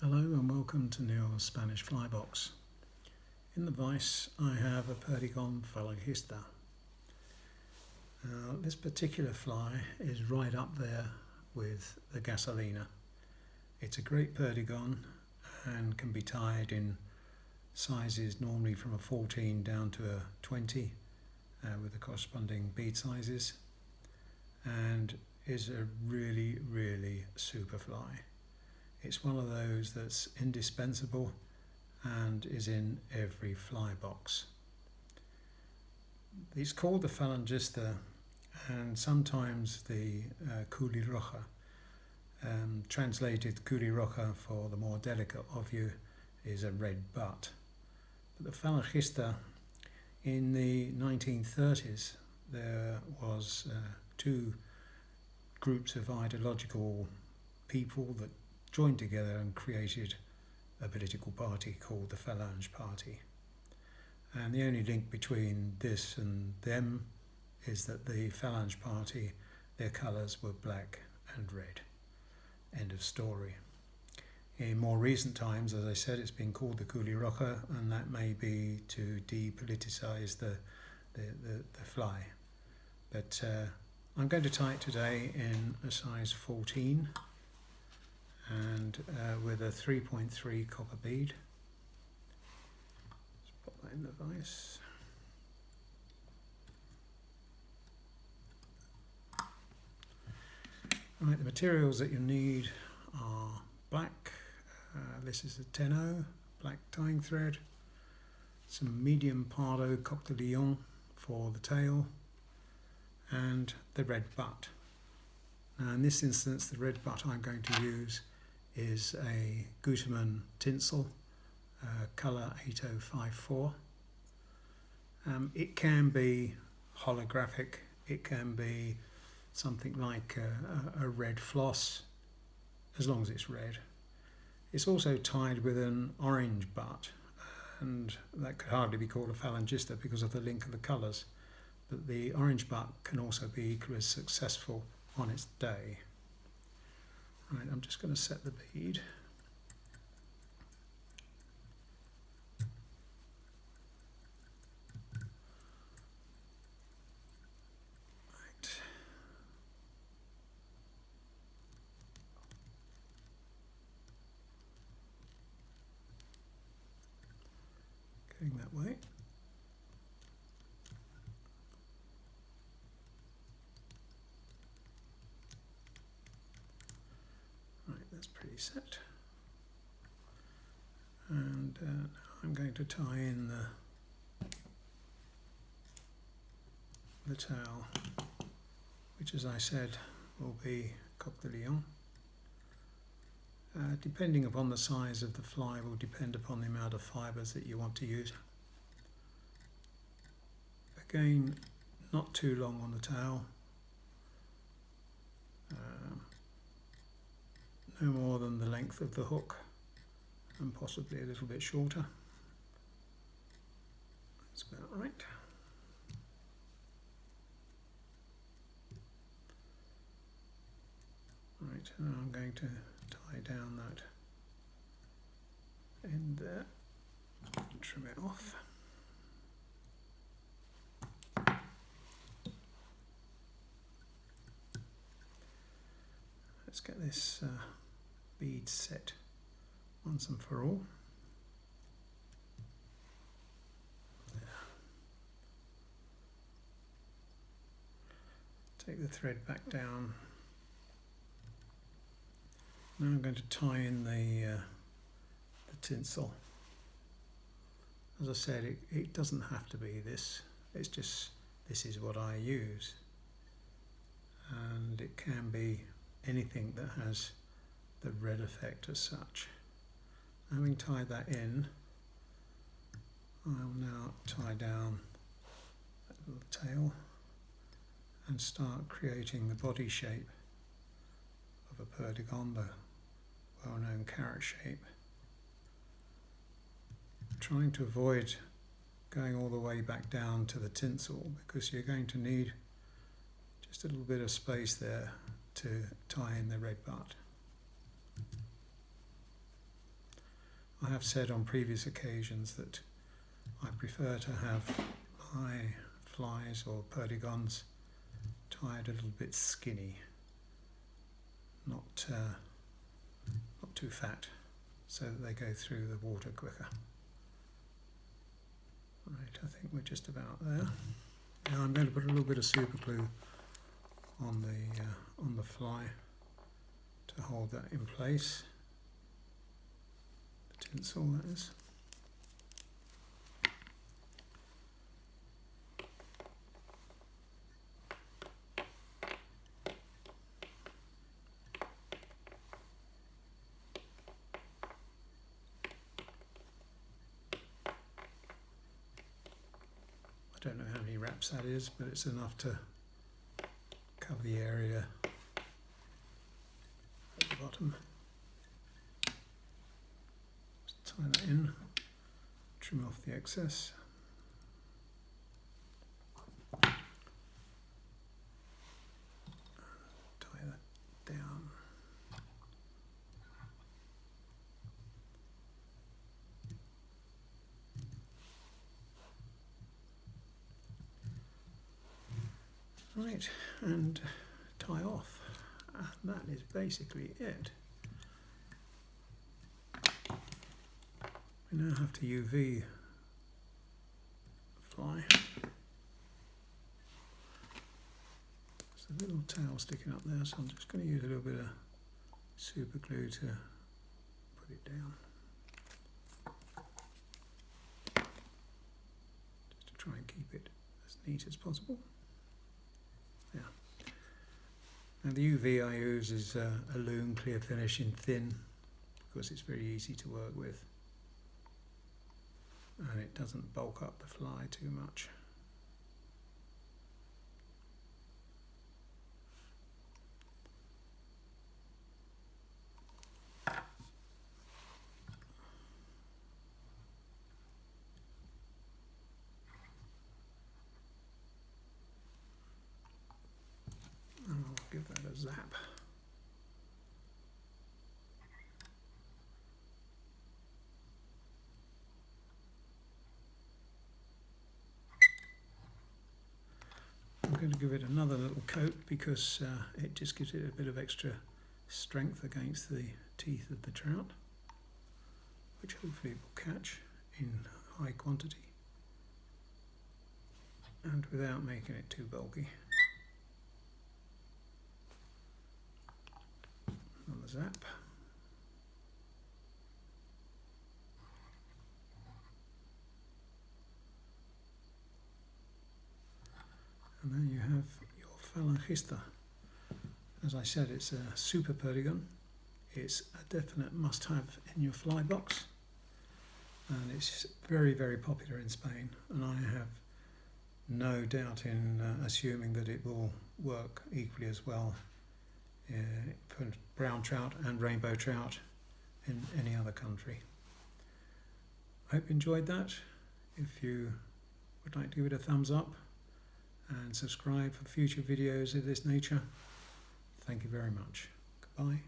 Hello and welcome to Neil's Spanish Fly Box. In the vise I have a perdigón Falangista. This particular fly is right up there with the gasolina. It's a great perdigón and can be tied in sizes normally from a 14 down to a 20 with the corresponding bead sizes, and is a really super fly. It's one of those that's indispensable and is in every fly box. It's called the Falangista, and sometimes the culi roja, translated culi roja for the more delicate of you, is a red butt. But the Falangista, in the 1930s, there was two groups of ideological people that joined together and created a political party called the Falange Party. And the only link between this and them is that the Falange Party, their colours were black and red. End of story. In more recent times, as I said, it's been called the culi roja, and that may be to depoliticise the fly. But I'm going to tie it today in a size 14 and with a 3.3 copper bead. Let's put that in the vise. Right, the materials that you need are black. This is a 10-0 black tying thread, some medium pardo coq de lion for the tail, and the red butt. Now in this instance, the red butt I'm going to use is a Gutermann tinsel, colour 8054. It can be holographic, it can be something like a red floss, as long as it's red. It's also tied with an orange butt, and that could hardly be called a Falangista because of the link of the colours, but the orange butt can also be equally as successful on its day. Right, I'm just going to set the bead. Right. Going that way. That's pretty set, and now I'm going to tie in the tail, which, as I said, will be coq de lion. Depending upon the size of the fly will depend upon the amount of fibres that you want to use. Again, not too long on the tail. No more than the length of the hook, and possibly a little bit shorter. That's about right. Right, and I'm going to tie down that end there, trim it off. Let's get this bead set once and for all. There. Take the thread back down. Now I'm going to tie in the tinsel. As I said, it doesn't have to be this. It's just, this is what I use, and it can be anything that has the red effect as such. Having tied that in, I'll now tie down that little tail and start creating the body shape of a perdigón, the well-known carrot shape. Trying to avoid going all the way back down to the tinsel, because you're going to need just a little bit of space there to tie in the red butt. have said on previous occasions that I prefer to have my flies or perdigons tied a little bit skinny, not too fat, so that they go through the water quicker. Right, I think we're just about there. Now I'm going to put a little bit of super glue on the fly to hold that in place. The tinsel, that is. I don't know how many wraps that is, but it's enough to cover the area at the bottom. Just tie that in, trim off the excess. Tie that down. Right, and tie off, and that is basically it. We now have to UV fly. There's a little tail sticking up there, so I'm just going to use a little bit of super glue to put it down. Just to try and keep it as neat as possible. Yeah. Now the UV I use is a Loom clear finish in thin, because it's very easy to work with and it doesn't bulk up the fly too much. And I'll give that a zap. I'm going to give it another little coat because it just gives it a bit of extra strength against the teeth of the trout, which hopefully it will catch in high quantity and without making it too bulky. Another zap. And then you have your Falangista. As I said, it's a super perdigón. It's a definite must-have in your fly box, and it's very, very popular in Spain. And I have no doubt in assuming that it will work equally as well for brown trout and rainbow trout in any other country. I hope you enjoyed that. If you would like to give it a thumbs up and subscribe for future videos of this nature, thank you very much. Goodbye.